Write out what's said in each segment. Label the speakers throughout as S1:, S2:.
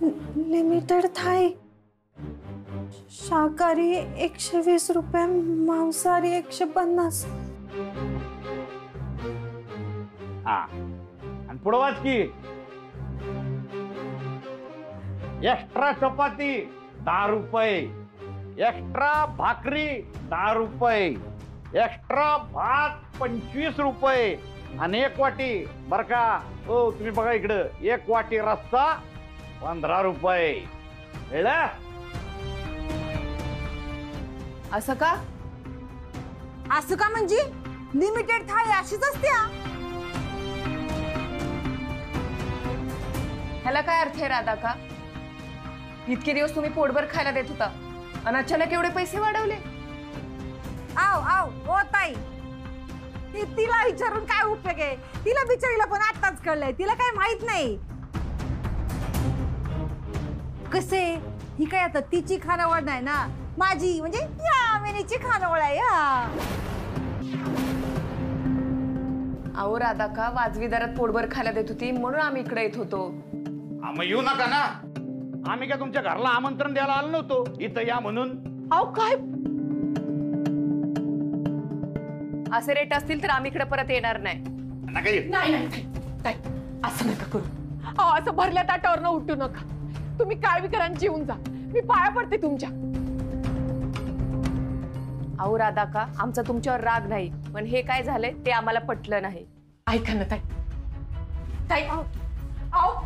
S1: Limited Thai, शाकाहारी 120 रुपये, मांसाहारी 150.
S2: आणि पुढं वाच की. एक्स्ट्रा चपाती 10 रुपये, एक्स्ट्रा भाकरी 10 रुपये, एक्स्ट्रा भात 25 रुपये आणि 1 वाटी बर का. हो तुम्ही बघा इकडं, 1 वाटी रस्सा 15 रुपये. कळलं?
S3: असं का?
S4: असं का म्हणजे लिमिटेड थाळी अशीच असते.
S3: ह्याला काय अर्थ आहे राधा का? इतके दिवस तुम्ही पोटभर खायला देत होता आणि अचानक एवढे पैसे वाढवले.
S4: आव आव ओ ताई, तिला विचारून काय उपयोग आहे? तिला बिचारीला पण आताच कळलंय, तिला काय माहित नाही. कसे ही काय आता तिची खानावळ नाही ना, माझी म्हणजे यामिनीची खानावळ आहे.
S3: अहो राधा का वाजवी दरात पोटभर खायला देत होती म्हणून आम्ही इकडे येत होतो.
S2: मग येऊ नका ना, आम्ही काय तुमच्या घरला आमंत्रण द्यायला आलो नव्हतो, इथं या म्हणून.
S3: अहो काय असे रेट असतील तर आम्ही इकडे परत येणार नाही.
S2: नाही
S5: नाही असं नका करू. अहो असं भरल्या ताटावर न उठू नका. तुम्ही काय विकरा जेवून जा, मी पाया पडते तुमच्या.
S3: अहो राधा का आमचा तुमच्यावर राग नाही, पण हे काय झालंय ते आम्हाला पटलं नाही.
S5: ऐका ना ताई, ताई आओ आओ.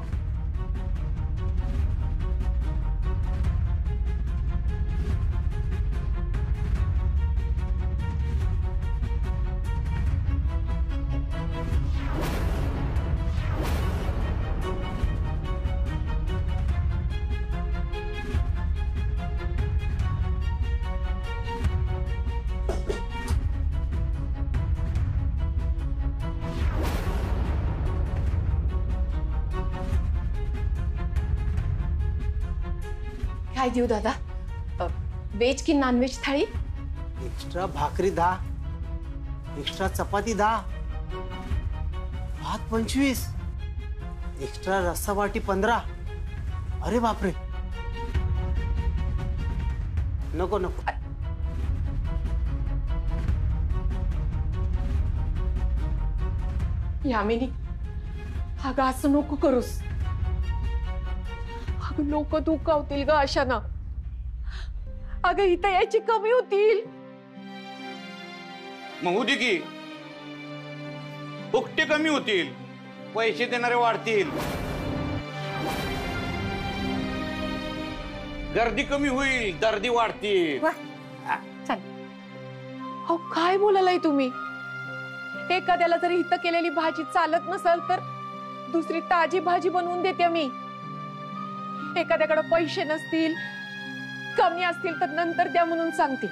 S5: काय देऊ दादा? वेज की नॉनव्हेज थाळी?
S6: एक्स्ट्रा भाकरी 10, एक्स्ट्रा चपाती 10, भात 25, एक्स्ट्रा रस्सा वाटी 15. अरे बापरे, नको नको.
S5: यामिनी अगं असं नको करूस. अगं लोक दुखावतील ग अशानं. अगं इथं याची कमी होतील.
S2: मग होती की फुकटे कमी होतील, पैसे देणारे वाढतील, गर्दी कमी होईल, दर्दी वाढतील.
S5: अहो काय बोलालाय तुम्ही? एखाद्याला जरी हित केलेली भाजी चालत नसेल तर दुसरी ताजी भाजी बनवून देते मी. एखाद्याकडे पैसे नसतील, कमी असतील तर नंतर द्या म्हणून सांगते.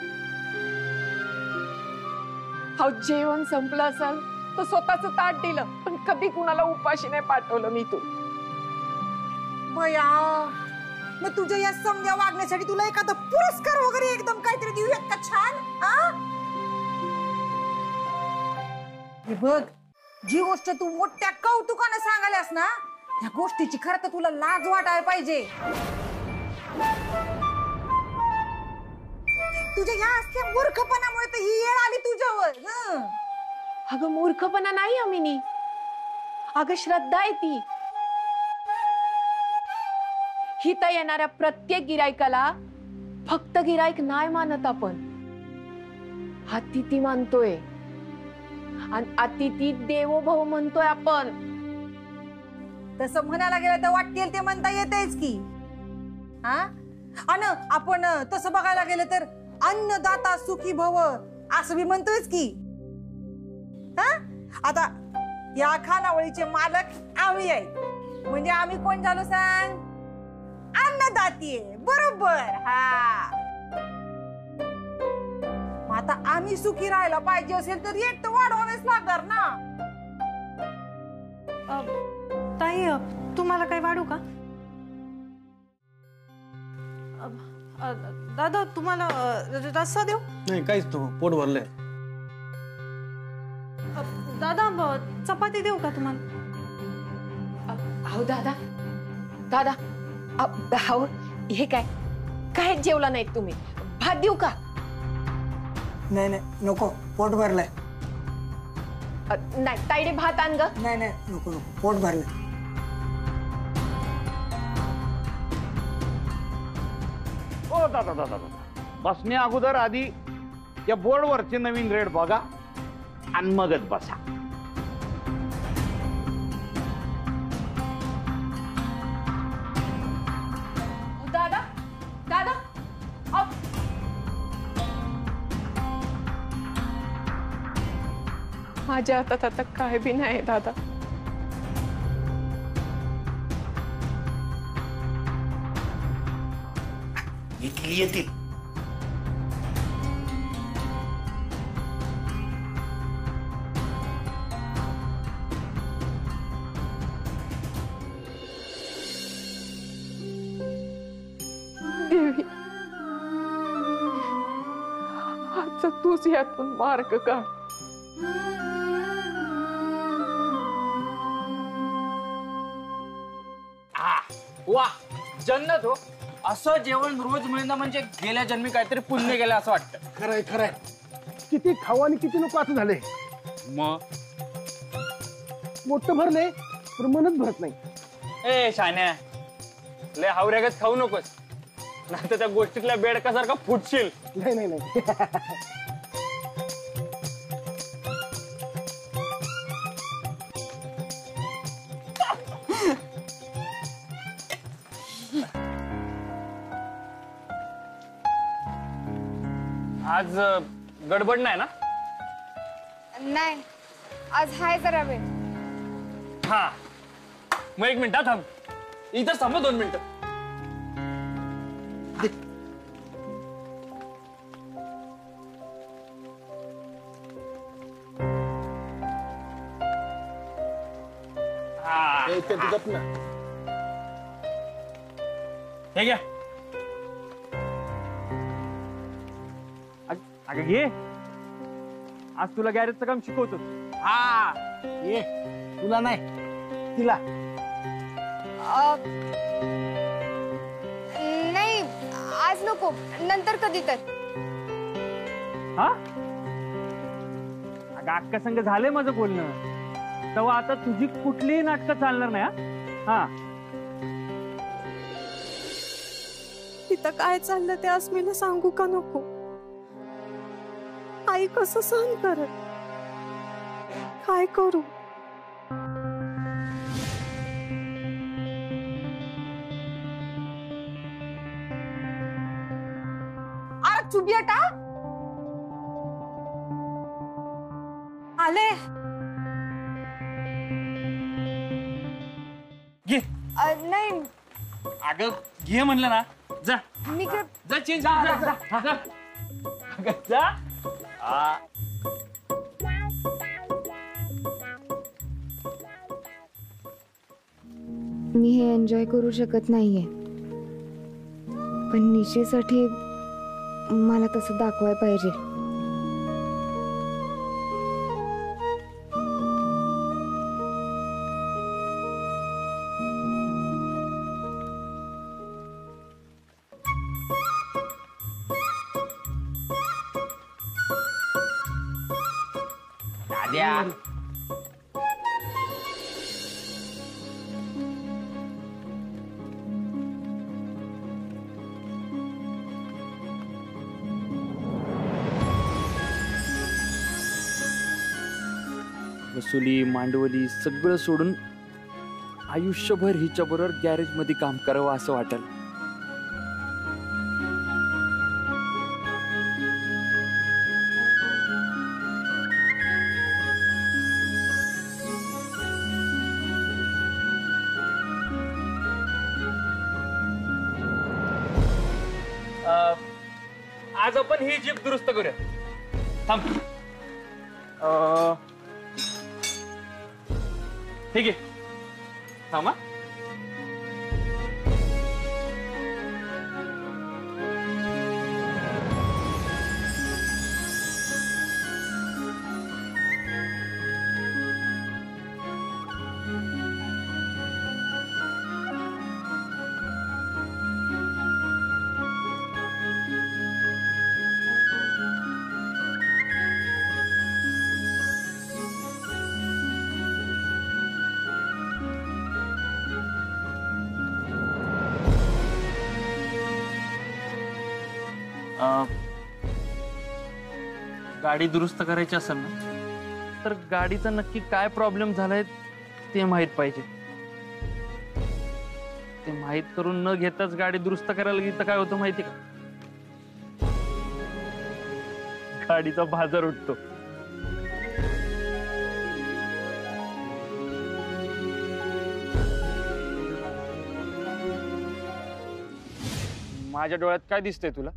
S5: अहो जेवण संपलं असेल तर स्वतःच ताट दिलं, पण कधी कुणाला उपाशी नाही पाठवलं मी. तू
S4: बया, मग तुझ्या या समजा वागण्यासाठी तुला एखादा पुरस्कार वगैरे एकदम काहीतरी देऊयात का छान? हे बघ, जी गोष्ट तू मोठ्या कौतुकाने सांगायलास ना, या गोष्टीची खरं तर तुला लाज वाटायला पाहिजे. तुझ्या या असल्या मूर्खपणामुळे तर ही येळ आली तुझ्यावर.
S5: अगं मूर्खपणा नाही अमिनी, अगं श्रद्धा आहे ती. हित येणाऱ्या प्रत्येक गिरायकाला फक्त गिरायक नाही मानत आपण, अतिथी मानतोय. आणि अतिथी देवो भव म्हणतोय आपण.
S4: तसं म्हणायला गेलं तर वाटेल ते म्हणता येतेच की. आणि आपण तसं बघायला गेलं तर अन्नदाता सुखी भव असं बी म्हणतोयच की. आता या खानावळीचे मालक आम्ही आहे, म्हणजे आम्ही कोण झालो सांग? अन्नदाती आहे, बरोबर. आता आम्ही सुखी राहायला पाहिजे असेल तर एक तर वाढवावेच लागणार ना.
S1: ताई तुम्हाला काही वाढू का? दादा तुम्हाला रस्सा देऊ?
S6: नाही काहीच तो पोट भरलंय.
S1: दादा चपाती देऊ का तुम्हाला?
S5: अहो दादा दादा हो, हे काय काय जेवला नाहीत तुम्ही? भात देऊ का?
S6: नाही नाही नको, पोट भरलंय.
S5: नाही ताईडे भात आण ग.
S6: नाही नाही नको नको, पोट भरलंय.
S2: हो दादा दादा दादा, बसण्या अगोदर आधी त्या बोर्डवरचे नवीन रेट बघा आणि मगच बसा.
S5: दादा दादा माझ्या हातात आता काय बी नाही दादा.
S6: इथली येतील.
S5: देवी आता तूच यातून मार्ग का.
S7: वा जन्नत हो. असं जेवण रोज मिळणं म्हणजे गेल्या जन्मी काहीतरी पुण्य गेलं असं वाटतं.
S8: खरंय खरंय. किती खाऊ आणि किती नको असं झाले.
S7: मग
S8: मोठं भरले तर मनच भरत नाही.
S7: ए शान्या, लय हावऱ्यागत खाऊ नकोस, नाही तर त्या गोष्टीतल्या बेडकासारखा फुटशील.
S8: नाही नाही नाही.
S7: आज गडबड नाही ना?
S4: नाही, आज हाय जरा वेळ.
S7: हा मग एक मिनिट थांब, इथं थांब 2 मिनिटं. हे घ्या. अगं घे, आज तुला गॅरेजचं काम शिकवतो.
S6: हा ये, तुला नाही तिला.
S4: नाही आज नको, नंतर कधी तर.
S7: हा अगं अक्का संग झालंय माझं बोलणं, तेव्हा आता तुझी कुठलीही नाटकं चालणार नाही. हा
S1: तिथं काय चाललं ते अस्मीला सांगू का नको? आई कसं सहन करत? काय करू?
S4: अरे चुबियाटा आले.
S7: घे.
S4: नाही
S7: अगं घे म्हणलं ना. जा
S4: मी काय
S7: जा चेंज जा. अगं जा.
S9: मी हे एन्जॉय करू शकत नाहीये, पण निशेसाठी मला तसं दाखवाय पाहिजे.
S7: द्या. वसुली मांडवली सगळं सोडून आयुष्यभर हिच्याबरोबर गॅरेजमध्ये काम करावं असं वाटेल. आज आपण ही जीप दुरुस्त करूया. थांब. ठीक आहे, थांबा. गाडी दुरुस्त करायची असेल ना तर गाडीचा नक्की काय प्रॉब्लेम झालाय ते माहित पाहिजे. ते माहित करून न घेताच गाडी दुरुस्त करायला गेली तर काय होतं माहिती का? गाडीचा बाजार उठतो. माझ्या डोळ्यात काय दिसतंय तुला?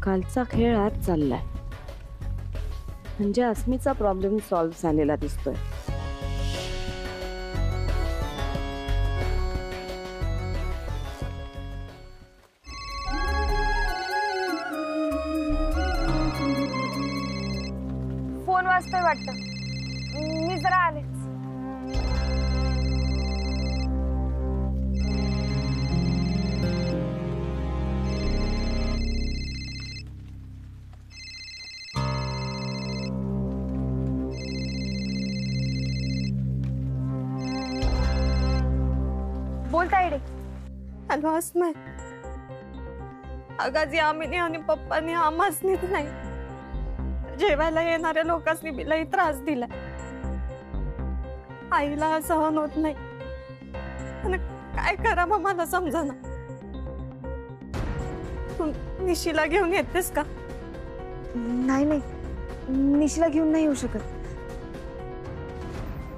S1: कालचा खेळ आज चाललाय म्हणजे अस्मीचा प्रॉब्लेम सॉल्व्ह झालेला दिसतोय.
S9: फोन वाजतोय वाटतं. मी जरा आले. बोलता येडे.
S1: हॅलो अस्मा. अगं जी आम्ही आणि पप्पानी आम्हाच नाही जेवायला येणाऱ्या लोकांनी बी लई त्रास दिला. आईला सहन होत नाही आणि काय करावं मला समजना. तू निशीला घेऊन येतेस का?
S9: नाही नाही, निशीला घेऊन नाही येऊ शकत.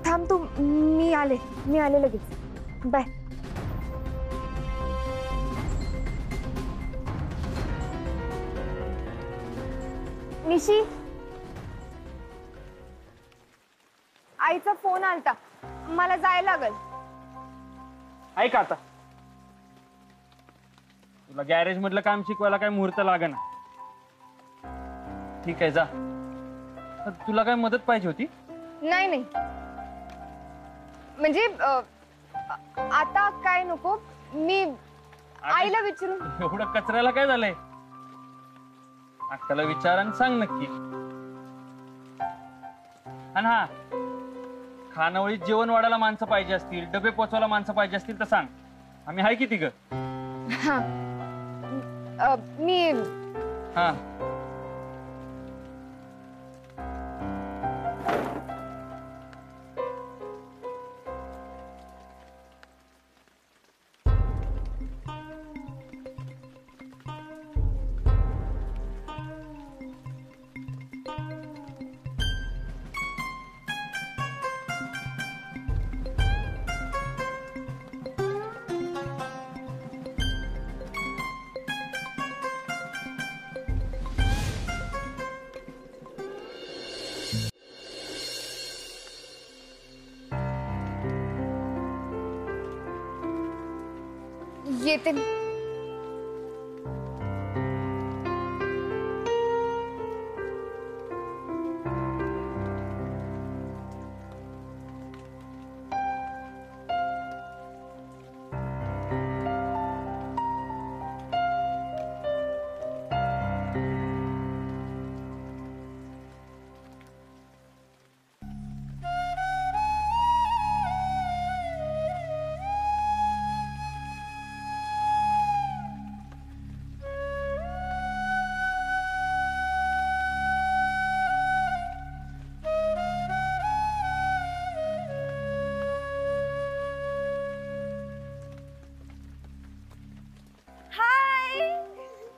S9: थांब तू, मी आले लगेच. बाय. निशी, आईचा फोन आलता, मला जायला लागल.
S7: ऐक आता, तुला गॅरेज मधलं काम शिकवायला काय मुहूर्त लागेना. ठीक आहे, जा. तुला काय मदत पाहिजे होती?
S9: नाही नाही, म्हणजे आता काय नको, मी आईला विचारून.
S7: एवढं कचऱ्याला काय झालंय? अक्काला विचार आणि सांग नक्की. आणि हा, खानावळीत जेवण वाढायला माणसं पाहिजे असतील, डबे पोचवायला माणसं पाहिजे असतील तर सांग, आम्ही आहे किती ग?
S9: हा, मी.
S7: हा,
S9: येते.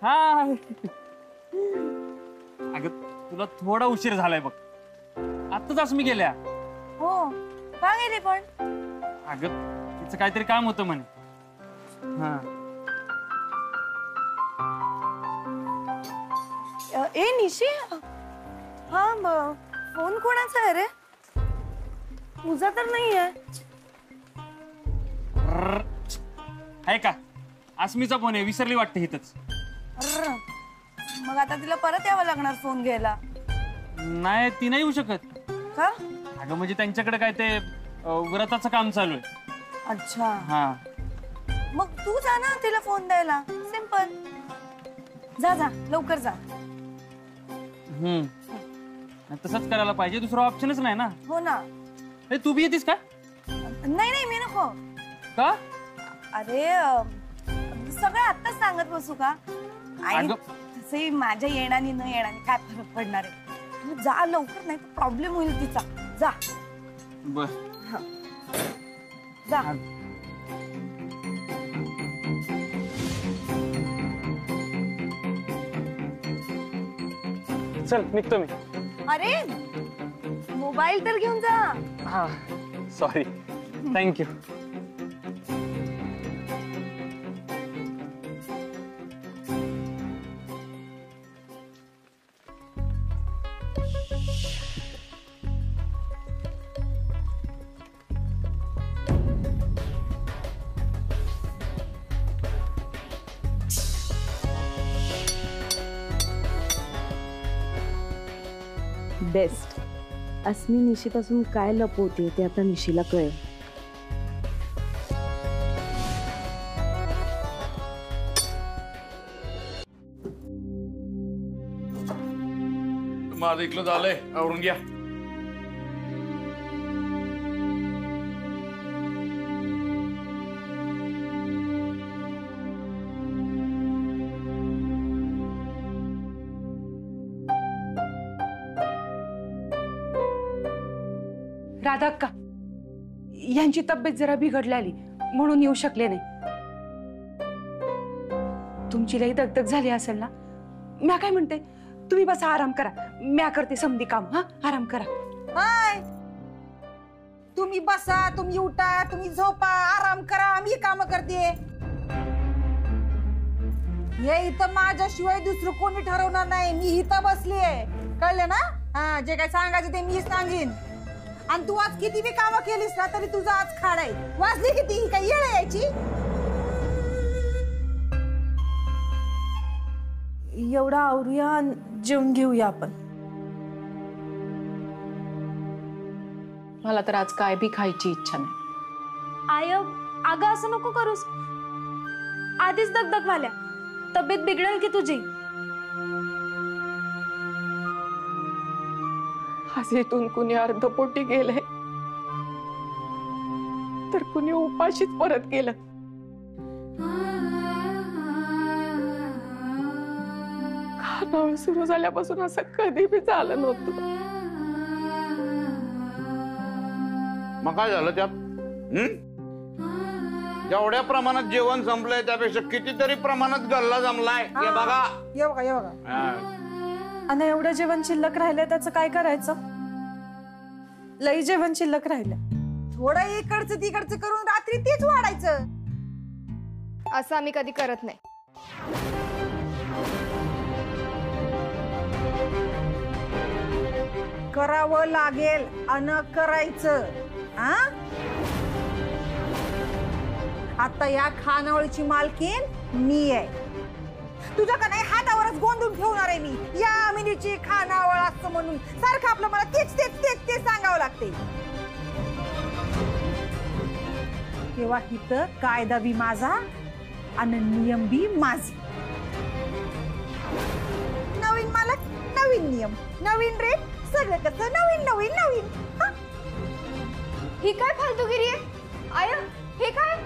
S7: हा अगं तुला थोडा उशीर झालाय बघ. आत्ताच मी गेल्या.
S4: हो का गेले पण?
S7: अगं तिचं काहीतरी काम होतं म्हणे. हा
S1: ए निशी, हा फोन कोणाचा आहे रे? तुझा तर नाही आहे.
S7: आहे का? अस्मीचा फोन आहे, विसरली वाटते हिथच.
S1: मग आता तिला परत यावं लागणार फोन घ्यायला.
S7: नाही ती नाही येऊ शकत.
S1: का?
S7: अगं म्हणजे त्यांच्याकडे काय ते व्रताचं काम चालू आहे.
S1: अच्छा,
S7: हा
S1: मग तू जा ना तिला फोन द्यायला. सिंपल. जा जा लवकर जा.
S7: तसंच करायला पाहिजे, दुसरा ऑप्शनच नाही ना.
S1: हो ना.
S7: तू बी येतीस का?
S1: नाही नाही मी नको.
S7: का?
S1: अरे सगळं आत्ताच सांगत बसू का? आणि तसंही माझ्या येण्याने न येण्याने काय फरक पडणार आहे. तू जा लवकर, नाही तर प्रॉब्लेम होईल तिचा. जा.
S7: बर
S1: जा.
S7: चल निघतो मी.
S1: अरे मोबाईल तर घेऊन जा.
S7: हा सॉरी, थँक्यू.
S10: बेस्ट. अस्मी निशीपासून काय लपवते ते आता निशीला कळेल.
S2: माझं इकडं झालंय, आवरून घ्या.
S5: राधा अक्का, यांची तब्येत जरा बिघडलेली म्हणून येऊ शकले नाही. तुमची लई दगदग झाली असेल ना. म्या काय म्हणते, तुम्ही बसा आराम करा, म्या करते समधी काम. हा आराम करा.
S4: हाय, तुम्ही बसा, तुम्ही उठा, तुम्ही झोपा, आराम करा, आम्ही काम करते. हे इथं माझ्याशिवाय दुसरं कोणी ठरवणार नाही. मी इथं बसलीये, कळलं ना? हा, जे काय सांगायचं ते मी सांगेन. आणि तू आज किती बी कामं केलीस ना तरी तुझा आज खाड आहे. वाजली किती काय येळ यायची?
S1: एवढा आवरूया, जेवून घेऊया आपण.
S5: मला तर आज काय बी खायची इच्छा नाही.
S1: आय अगं असं नको करूस. आधीच दगदग झाल्या, तब्येत बिघडेल की तुझी.
S5: आज इथून कुणी अर्धपोटी गेलंय तर कुणी उपाशीच परत गेलं. खानावळ सुरू झाल्यापासून असं कधी बी झालं नव्हतं.
S2: मग काय झालं त्यात? जेवढ्या प्रमाणात जेवण संपलंय त्यापेक्षा कितीतरी प्रमाणात गल्ला जमलाय. हे बघा,
S4: ये बघा, ये बघा.
S1: आणि एवढं जेवण शिल्लक राहिलंय त्याचं काय करायचं? लई जेवण शिल्लक राहिलंय.
S4: थोडं इकडचं तिकडचं करून रात्री तेच वाढायचं.
S9: असं आम्ही कधी करत नाही.
S4: करावं लागेल अन करायचं. हा, आता या खानावळीची मालकीन मी आहे. तुझ्या का नाही हातावरच गोंधून ठेवणार आहे मी. या मिनीची खानावळ असं म्हणून सारखं आपलं मला तेच तेच तेच तेच सांगावं लागते. तेव्हा इथं कायदा बी माझा आणि नियम बी माझे. नवीन मालक, नवीन नियम, नवीन रेट, सगळं कसं नवीन नवीन नवीन.
S9: ही काय फालतूगिरी आहे? आय हे काय?